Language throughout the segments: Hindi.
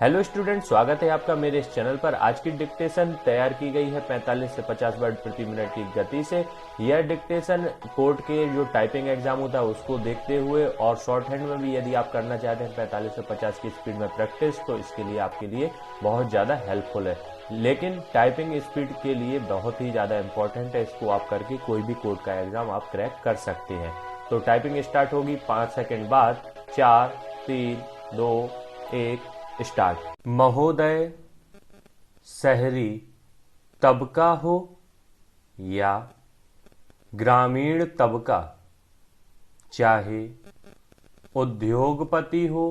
हेलो स्टूडेंट, स्वागत है आपका मेरे इस चैनल पर। आज की डिक्टेशन तैयार की गई है 45 से 50 वर्ड प्रति मिनट की गति से। यह डिक्टेशन कोर्ट के जो टाइपिंग एग्जाम होता है उसको देखते हुए और शॉर्ट हैंड में भी यदि आप करना चाहते हैं 45 से 50 की स्पीड में प्रैक्टिस, तो इसके लिए आपके लिए बहुत ज़्यादा हेल्पफुल है। लेकिन टाइपिंग स्पीड के लिए बहुत ही ज़्यादा इंपॉर्टेंट है, इसको आप करके कोई भी कोर्ट का एग्जाम आप क्रैक कर सकते हैं। तो टाइपिंग स्टार्ट होगी 5 सेकेंड बाद। 4, 3, 2, 1 स्टार्ट। महोदय, शहरी तबका हो या ग्रामीण तबका, चाहे उद्योगपति हो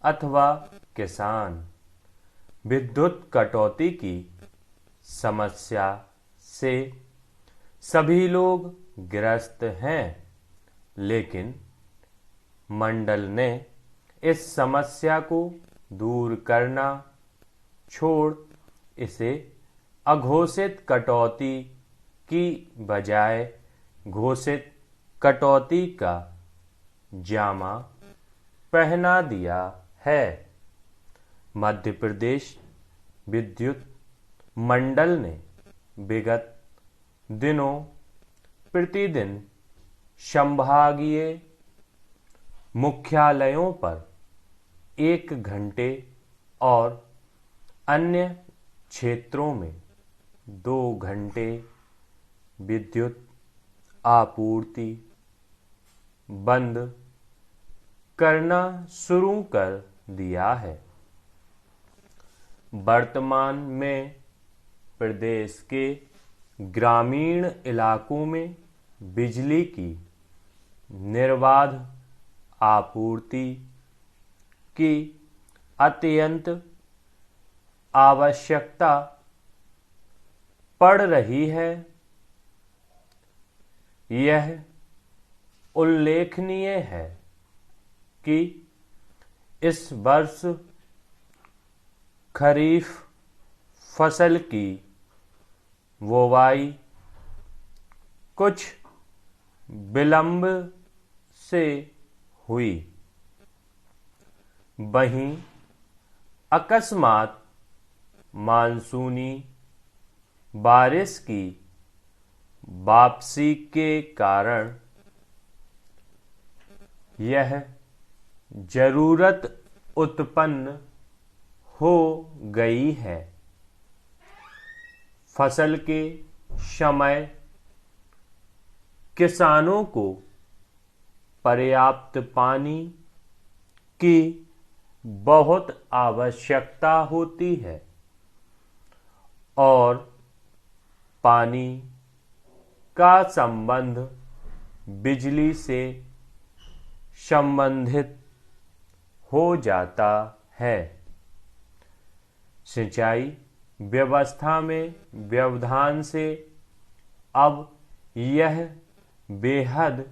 अथवा किसान, विद्युत कटौती की समस्या से सभी लोग ग्रस्त हैं। लेकिन मंडल ने इस समस्या को दूर करना छोड़ इसे अघोषित कटौती की बजाय घोषित कटौती का जामा पहना दिया है। मध्य प्रदेश विद्युत मंडल ने विगत दिनों प्रतिदिन संभागीय मुख्यालयों पर 1 घंटे और अन्य क्षेत्रों में 2 घंटे विद्युत आपूर्ति बंद करना शुरू कर दिया है। वर्तमान में प्रदेश के ग्रामीण इलाकों में बिजली की निर्बाध आपूर्ति की अत्यंत आवश्यकता पड़ रही है। यह उल्लेखनीय है कि इस वर्ष खरीफ फसल की बुवाई कुछ विलंब से हुई। वहीं अकस्मात मानसूनी बारिश की वापसी के कारण यह जरूरत उत्पन्न हो गई है। फसल के समय किसानों को पर्याप्त पानी की बहुत आवश्यकता होती है और पानी का संबंध बिजली से संबंधित हो जाता है। सिंचाई व्यवस्था में व्यवधान से अब यह बेहद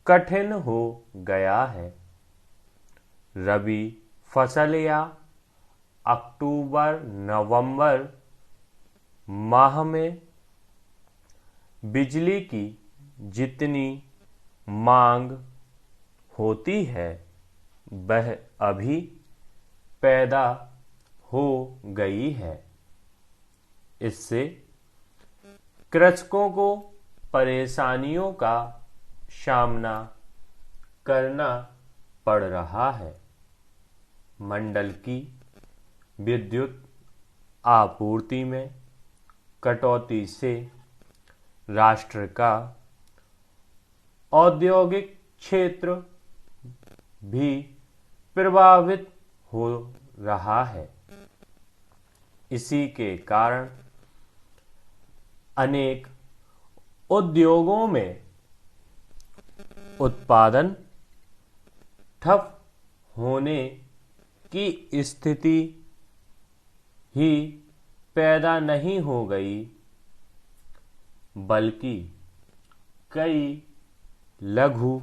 कठिन हो गया है। रबी फसल या अक्टूबर नवंबर माह में बिजली की जितनी मांग होती है वह अभी पैदा हो गई है। इससे कृषकों को परेशानियों का सामना करना पड़ रहा है। मंडल की विद्युत आपूर्ति में कटौती से राष्ट्र का औद्योगिक क्षेत्र भी प्रभावित हो रहा है। इसी के कारण अनेक उद्योगों में उत्पादन ठप होने की स्थिति ही पैदा नहीं हो गई, बल्कि कई लघु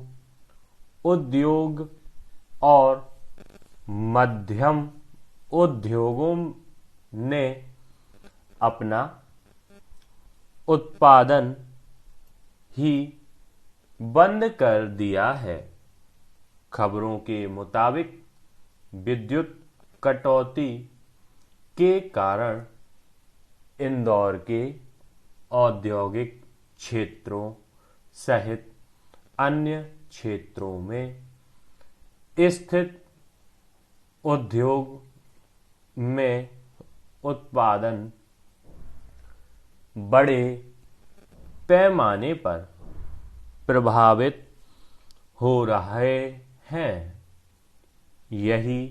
उद्योग और मध्यम उद्योगों ने अपना उत्पादन ही बंद कर दिया है। खबरों के मुताबिक विद्युत कटौती के कारण इंदौर के औद्योगिक क्षेत्रों सहित अन्य क्षेत्रों में स्थित उद्योग में उत्पादन बड़े पैमाने पर प्रभावित हो रहे हैं। यही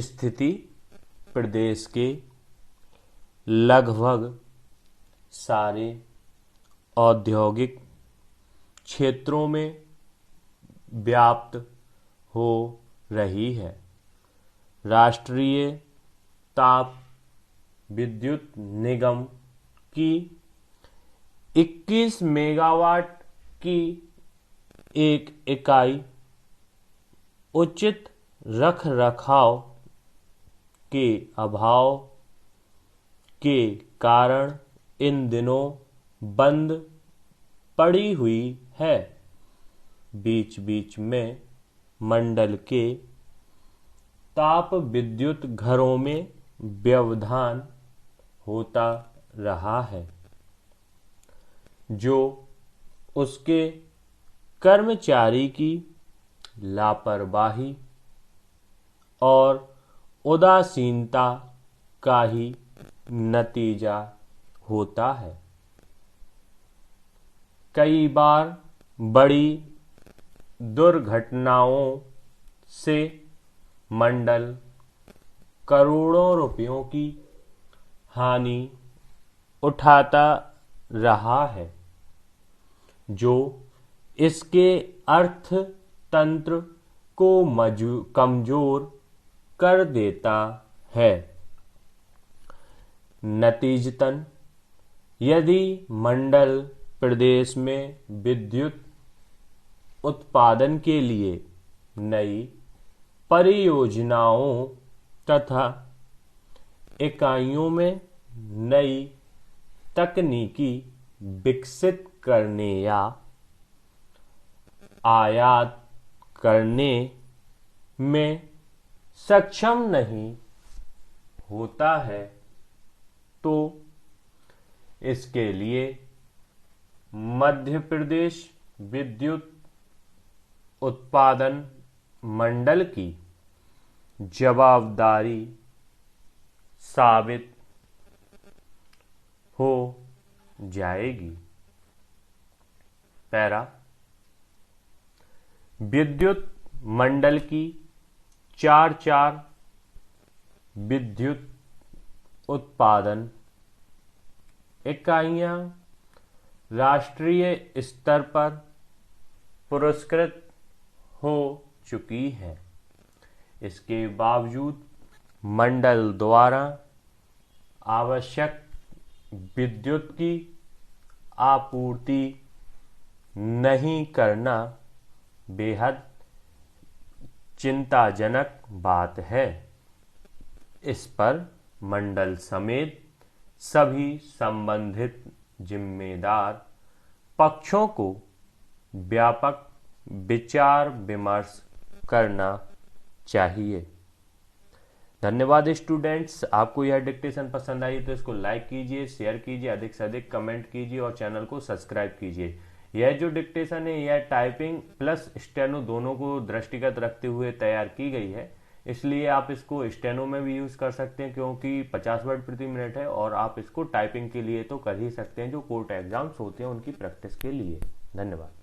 स्थिति प्रदेश के लगभग सारे औद्योगिक क्षेत्रों में व्याप्त हो रही है। राष्ट्रीय ताप विद्युत निगम की 21 मेगावाट की एक इकाई उचित रखरखाव के अभाव के कारण इन दिनों बंद पड़ी हुई है। बीच बीच में मंडल के ताप विद्युत घरों में व्यवधान होता रहा है, जो उसके कर्मचारी की लापरवाही और उदासीनता का ही नतीजा होता है। कई बार बड़ी दुर्घटनाओं से मंडल करोड़ों रुपयों की हानि उठाता रहा है, जो इसके अर्थतंत्र को कमजोर कर देता है। नतीजतन यदि मंडल प्रदेश में विद्युत उत्पादन के लिए नई परियोजनाओं तथा इकाइयों में नई तकनीकी विकसित करने या आयात करने में सक्षम नहीं होता है, तो इसके लिए मध्य प्रदेश विद्युत उत्पादन मंडल की जवाबदारी साबित हो जाएगी। पैरा विद्युत मंडल की 4 विद्युत उत्पादन इकाइयां राष्ट्रीय स्तर पर पुरस्कृत हो चुकी है। इसके बावजूद मंडल द्वारा आवश्यक विद्युत की आपूर्ति नहीं करना बेहद चिंताजनक बात है। इस पर मंडल समेत सभी संबंधित जिम्मेदार पक्षों को व्यापक विचार विमर्श करना चाहिए। धन्यवाद स्टूडेंट्स। आपको यह डिक्टेशन पसंद आई तो इसको लाइक कीजिए, शेयर कीजिए, अधिक से अधिक कमेंट कीजिए और चैनल को सब्सक्राइब कीजिए। यह जो डिक्टेशन है यह टाइपिंग प्लस स्टेनो दोनों को दृष्टिगत रखते हुए तैयार की गई है, इसलिए आप इसको स्टेनो में भी यूज कर सकते हैं क्योंकि 50 वर्ड प्रति मिनट है, और आप इसको टाइपिंग के लिए तो कर ही सकते हैं जो कोर्ट एग्जाम्स होते हैं उनकी प्रैक्टिस के लिए। धन्यवाद।